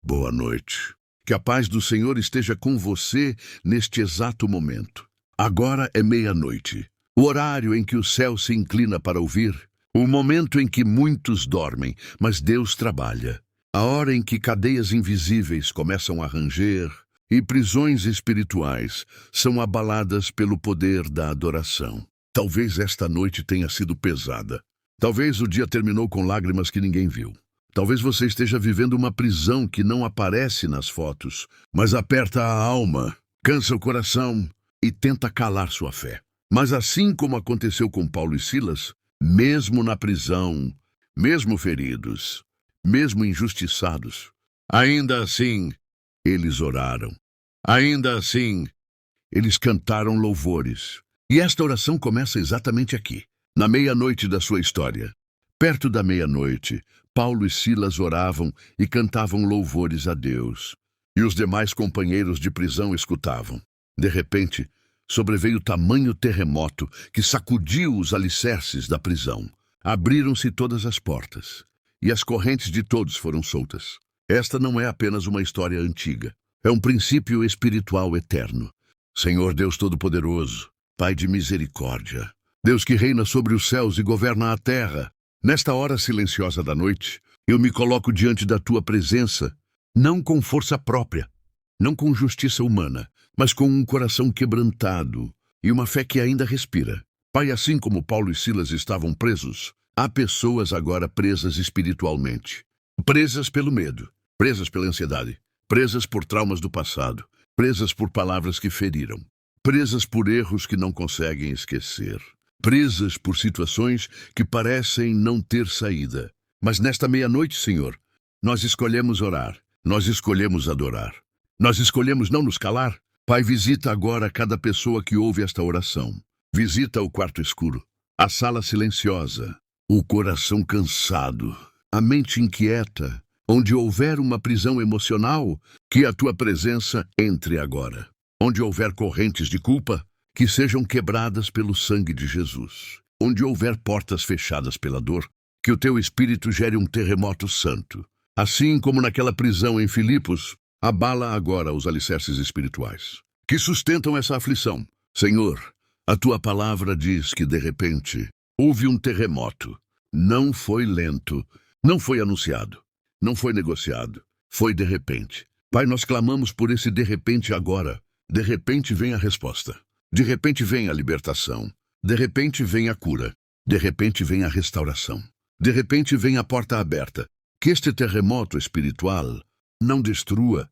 Boa noite. Que a paz do Senhor esteja com você neste exato momento. Agora é meia-noite, o horário em que o céu se inclina para ouvir, o momento em que muitos dormem, mas Deus trabalha, a hora em que cadeias invisíveis começam a ranger e prisões espirituais são abaladas pelo poder da adoração. Talvez esta noite tenha sido pesada. Talvez o dia terminou com lágrimas que ninguém viu. Talvez você esteja vivendo uma prisão que não aparece nas fotos, mas aperta a alma, cansa o coração e tenta calar sua fé. Mas assim como aconteceu com Paulo e Silas, mesmo na prisão, mesmo feridos, mesmo injustiçados, ainda assim, eles oraram. Ainda assim, eles cantaram louvores. E esta oração começa exatamente aqui, na meia-noite da sua história. Perto da meia-noite, Paulo e Silas oravam e cantavam louvores a Deus. E os demais companheiros de prisão escutavam. De repente, sobreveio tamanho terremoto que sacudiu os alicerces da prisão. Abriram-se todas as portas, e as correntes de todos foram soltas. Esta não é apenas uma história antiga. É um princípio espiritual eterno. Senhor Deus Todo-Poderoso, Pai de misericórdia, Deus que reina sobre os céus e governa a terra, nesta hora silenciosa da noite, eu me coloco diante da tua presença, não com força própria, não com justiça humana, mas com um coração quebrantado e uma fé que ainda respira. Pai, assim como Paulo e Silas estavam presos, há pessoas agora presas espiritualmente, presas pelo medo, presas pela ansiedade, presas por traumas do passado, presas por palavras que feriram, presas por erros que não conseguem esquecer, presas por situações que parecem não ter saída. Mas nesta meia-noite, Senhor, nós escolhemos orar, nós escolhemos adorar, nós escolhemos não nos calar. Pai, visita agora cada pessoa que ouve esta oração. Visita o quarto escuro, a sala silenciosa, o coração cansado, a mente inquieta. Onde houver uma prisão emocional, que a tua presença entre agora. Onde houver correntes de culpa, que sejam quebradas pelo sangue de Jesus. Onde houver portas fechadas pela dor, que o teu Espírito gere um terremoto santo. Assim como naquela prisão em Filipos, abala agora os alicerces espirituais, que sustentam essa aflição. Senhor, a tua palavra diz que, de repente, houve um terremoto. Não foi lento, não foi anunciado. Não foi negociado, foi de repente. Pai, nós clamamos por esse de repente agora. De repente vem a resposta. De repente vem a libertação. De repente vem a cura. De repente vem a restauração. De repente vem a porta aberta. Que este terremoto espiritual não destrua,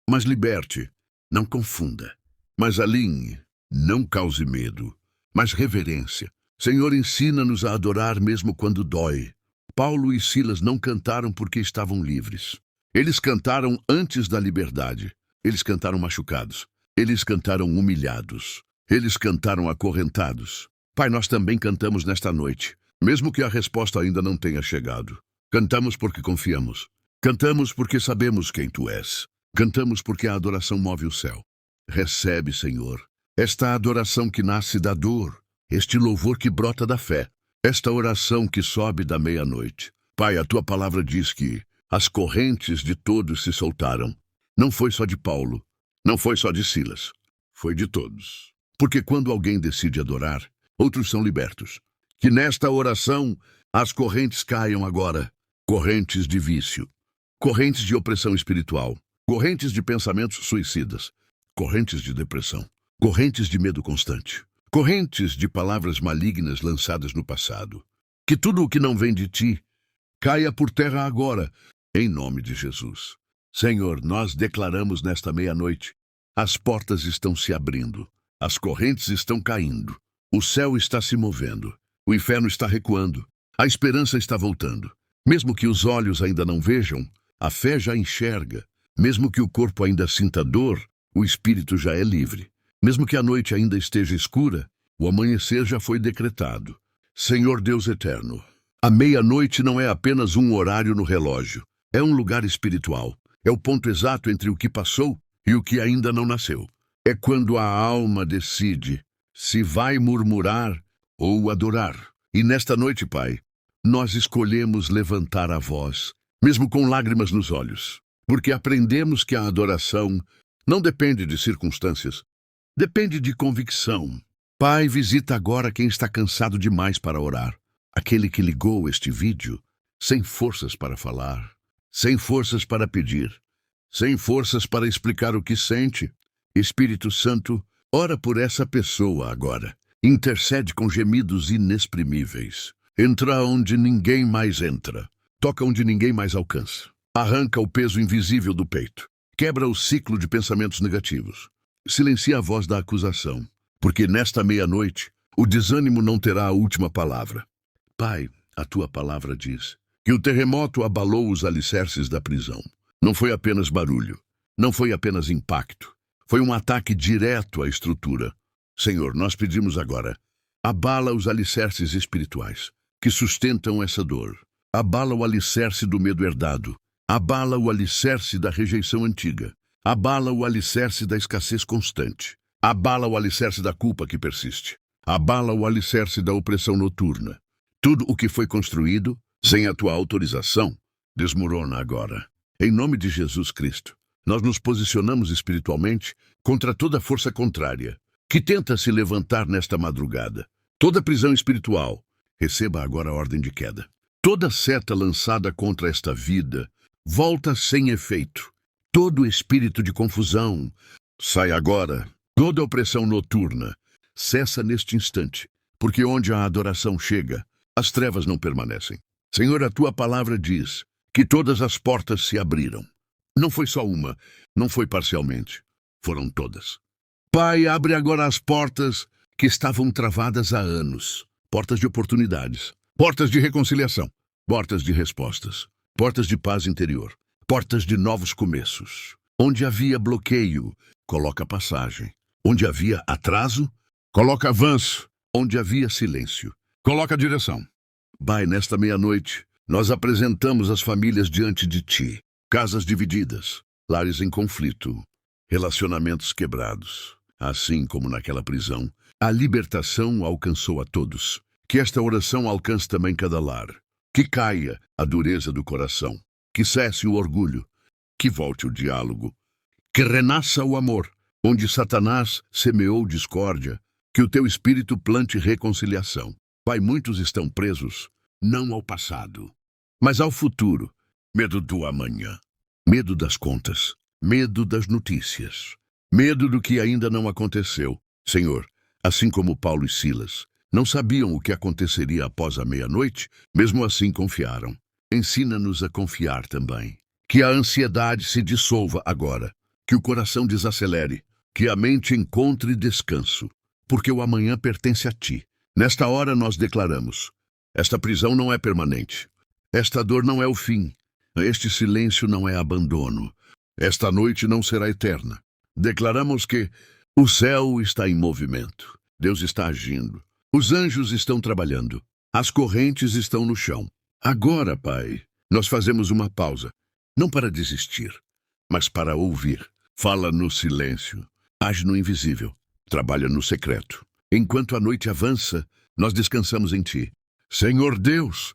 mas liberte. Não confunda, mas alinhe. Não cause medo, mas reverência. Senhor, ensina-nos a adorar mesmo quando dói. Paulo e Silas não cantaram porque estavam livres. Eles cantaram antes da liberdade. Eles cantaram machucados. Eles cantaram humilhados. Eles cantaram acorrentados. Pai, nós também cantamos nesta noite, mesmo que a resposta ainda não tenha chegado. Cantamos porque confiamos. Cantamos porque sabemos quem tu és. Cantamos porque a adoração move o céu. Recebe, Senhor, esta adoração que nasce da dor, este louvor que brota da fé. Esta oração que sobe da meia-noite. Pai, a tua palavra diz que as correntes de todos se soltaram. Não foi só de Paulo, não foi só de Silas, foi de todos. Porque quando alguém decide adorar, outros são libertos. Que nesta oração as correntes caiam agora. Correntes de vício, correntes de opressão espiritual, correntes de pensamentos suicidas, correntes de depressão, correntes de medo constante. Correntes de palavras malignas lançadas no passado. Que tudo o que não vem de ti caia por terra agora, em nome de Jesus. Senhor, nós declaramos nesta meia-noite, as portas estão se abrindo, as correntes estão caindo, o céu está se movendo, o inferno está recuando, a esperança está voltando. Mesmo que os olhos ainda não vejam, a fé já enxerga. Mesmo que o corpo ainda sinta dor, o espírito já é livre. Mesmo que a noite ainda esteja escura, o amanhecer já foi decretado. Senhor Deus eterno, a meia-noite não é apenas um horário no relógio. É um lugar espiritual. É o ponto exato entre o que passou e o que ainda não nasceu. É quando a alma decide se vai murmurar ou adorar. E nesta noite, Pai, nós escolhemos levantar a voz, mesmo com lágrimas nos olhos, porque aprendemos que a adoração não depende de circunstâncias, depende de convicção. Pai, visita agora quem está cansado demais para orar, aquele que ligou este vídeo sem forças para falar, sem forças para pedir, sem forças para explicar o que sente. Espírito Santo, ora por essa pessoa agora. Intercede com gemidos inexprimíveis. Entra onde ninguém mais entra. Toca onde ninguém mais alcança. Arranca o peso invisível do peito. Quebra o ciclo de pensamentos negativos. Silencia a voz da acusação, porque nesta meia-noite o desânimo não terá a última palavra. Pai, a tua palavra diz que o terremoto abalou os alicerces da prisão. Não foi apenas barulho, não foi apenas impacto. Foi um ataque direto à estrutura. Senhor, nós pedimos agora, abala os alicerces espirituais que sustentam essa dor. Abala o alicerce do medo herdado. Abala o alicerce da rejeição antiga. Abala o alicerce da escassez constante. Abala o alicerce da culpa que persiste. Abala o alicerce da opressão noturna. Tudo o que foi construído, sem a tua autorização, desmorona agora. Em nome de Jesus Cristo, nós nos posicionamos espiritualmente contra toda força contrária que tenta se levantar nesta madrugada. Toda prisão espiritual, receba agora a ordem de queda. Toda seta lançada contra esta vida, volta sem efeito. Todo espírito de confusão, sai agora. Toda opressão noturna, cessa neste instante, porque onde a adoração chega, as trevas não permanecem. Senhor, a tua palavra diz que todas as portas se abriram. Não foi só uma, não foi parcialmente, foram todas. Pai, abre agora as portas que estavam travadas há anos. Portas de oportunidades, portas de reconciliação, portas de respostas, portas de paz interior, portas de novos começos. Onde havia bloqueio, coloca passagem. Onde havia atraso, coloca avanço. Onde havia silêncio, coloca direção. Pai, nesta meia-noite, nós apresentamos as famílias diante de ti. Casas divididas, lares em conflito, relacionamentos quebrados. Assim como naquela prisão, a libertação alcançou a todos. Que esta oração alcance também cada lar. Que caia a dureza do coração. Que cesse o orgulho. Que volte o diálogo. Que renasça o amor. Onde Satanás semeou discórdia, que o teu espírito plante reconciliação. Pai, muitos estão presos, não ao passado, mas ao futuro. Medo do amanhã. Medo das contas. Medo das notícias. Medo do que ainda não aconteceu. Senhor, assim como Paulo e Silas não sabiam o que aconteceria após a meia-noite, mesmo assim confiaram. Ensina-nos a confiar também. Que a ansiedade se dissolva agora. Que o coração desacelere. Que a mente encontre descanso. Porque o amanhã pertence a ti. Nesta hora nós declaramos: esta prisão não é permanente. Esta dor não é o fim. Este silêncio não é abandono. Esta noite não será eterna. Declaramos que o céu está em movimento. Deus está agindo. Os anjos estão trabalhando. As correntes estão no chão. Agora, Pai, nós fazemos uma pausa. Não para desistir, mas para ouvir. Fala no silêncio. Age no invisível. Trabalha no secreto. Enquanto a noite avança, nós descansamos em ti. Senhor Deus!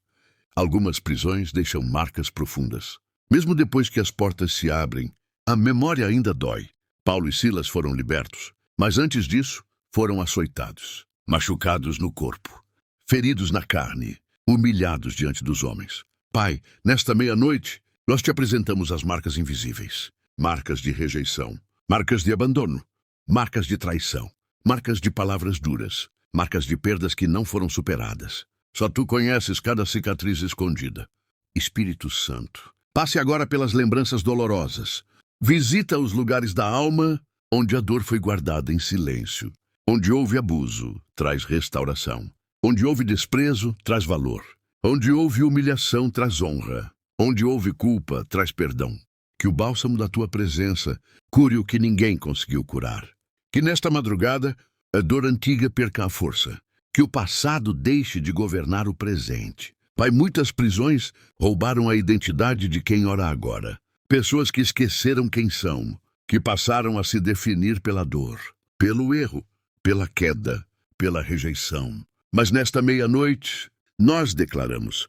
Algumas prisões deixam marcas profundas. Mesmo depois que as portas se abrem, a memória ainda dói. Paulo e Silas foram libertos, mas antes disso, foram açoitados, machucados no corpo, feridos na carne, humilhados diante dos homens. Pai, nesta meia-noite, nós te apresentamos as marcas invisíveis. Marcas de rejeição, marcas de abandono, marcas de traição, marcas de palavras duras, marcas de perdas que não foram superadas. Só tu conheces cada cicatriz escondida. Espírito Santo, passe agora pelas lembranças dolorosas. Visita os lugares da alma onde a dor foi guardada em silêncio. Onde houve abuso, traz restauração. Onde houve desprezo, traz valor. Onde houve humilhação, traz honra. Onde houve culpa, traz perdão. Que o bálsamo da tua presença cure o que ninguém conseguiu curar. Que nesta madrugada a dor antiga perca a força. Que o passado deixe de governar o presente. Pai, muitas prisões roubaram a identidade de quem ora agora. Pessoas que esqueceram quem são, que passaram a se definir pela dor, pelo erro, pela queda, pela rejeição. Mas nesta meia-noite, nós declaramos: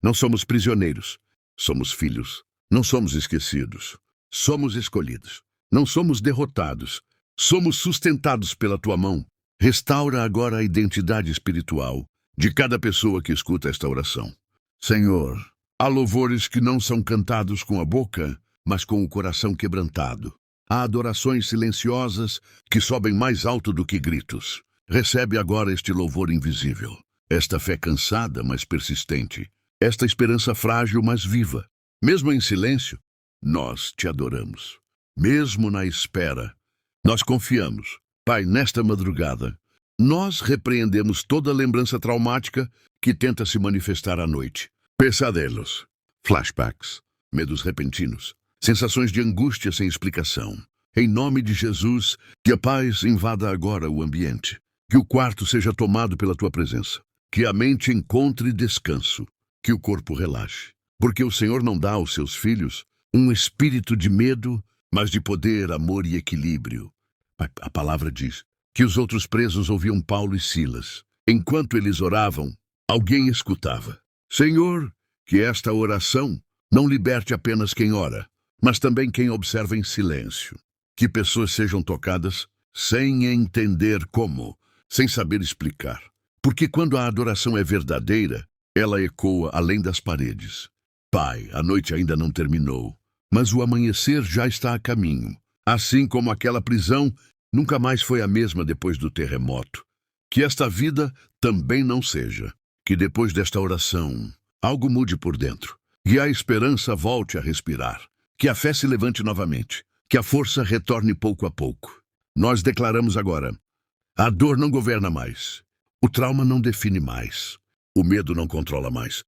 não somos prisioneiros, somos filhos. Não somos esquecidos, Somos escolhidos. Não somos derrotados. Somos sustentados pela tua mão. Restaura agora a identidade espiritual de cada pessoa que escuta esta oração. Senhor, há louvores que não são cantados com a boca, mas com o coração quebrantado. Há adorações silenciosas que sobem mais alto do que gritos. Recebe agora este louvor invisível, esta fé cansada, mas persistente, esta esperança frágil, mas viva. Mesmo em silêncio, nós te adoramos. Mesmo na espera, nós confiamos. Pai, nesta madrugada, nós repreendemos toda lembrança traumática que tenta se manifestar à noite. Pesadelos, flashbacks, medos repentinos, sensações de angústia sem explicação. Em nome de Jesus, que a paz invada agora o ambiente. Que o quarto seja tomado pela tua presença. Que a mente encontre descanso. Que o corpo relaxe. Porque o Senhor não dá aos seus filhos um espírito de medo, mas de poder, amor e equilíbrio. A palavra diz que os outros presos ouviam Paulo e Silas. Enquanto eles oravam, alguém escutava. Senhor, que esta oração não liberte apenas quem ora, mas também quem observa em silêncio. Que pessoas sejam tocadas sem entender como, sem saber explicar. Porque quando a adoração é verdadeira, ela ecoa além das paredes. Pai, a noite ainda não terminou, mas o amanhecer já está a caminho. Assim como aquela prisão nunca mais foi a mesma depois do terremoto. Que esta vida também não seja. Que depois desta oração, algo mude por dentro. Que a esperança volte a respirar. Que a fé se levante novamente. Que a força retorne pouco a pouco. Nós declaramos agora: a dor não governa mais. O trauma não define mais. O medo não controla mais.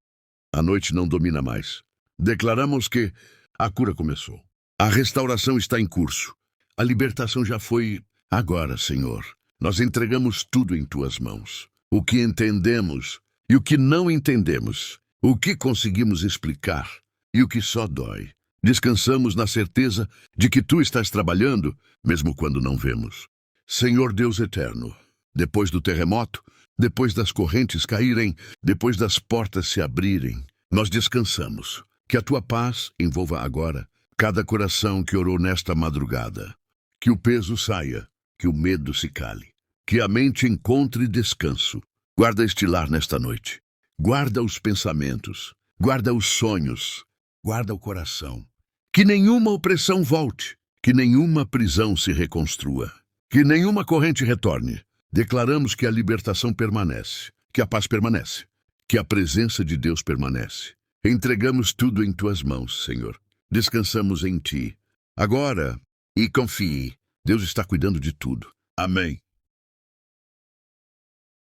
A noite não domina mais. Declaramos que a cura começou. A restauração está em curso. A libertação já foi. Agora, Senhor, nós entregamos tudo em tuas mãos. O que entendemos e o que não entendemos. O que conseguimos explicar e o que só dói. Descansamos na certeza de que tu estás trabalhando, mesmo quando não vemos. Senhor Deus eterno, depois do terremoto, depois das correntes caírem, depois das portas se abrirem, nós descansamos. Que a tua paz envolva agora cada coração que orou nesta madrugada. Que o peso saia, que o medo se cale. Que a mente encontre descanso. Guarda este lar nesta noite. Guarda os pensamentos. Guarda os sonhos. Guarda o coração. Que nenhuma opressão volte. Que nenhuma prisão se reconstrua. Que nenhuma corrente retorne. Declaramos que a libertação permanece. Que a paz permanece. Que a presença de Deus permanece. Entregamos tudo em tuas mãos, Senhor. Descansamos em ti. Agora, e confie, Deus está cuidando de tudo. Amém.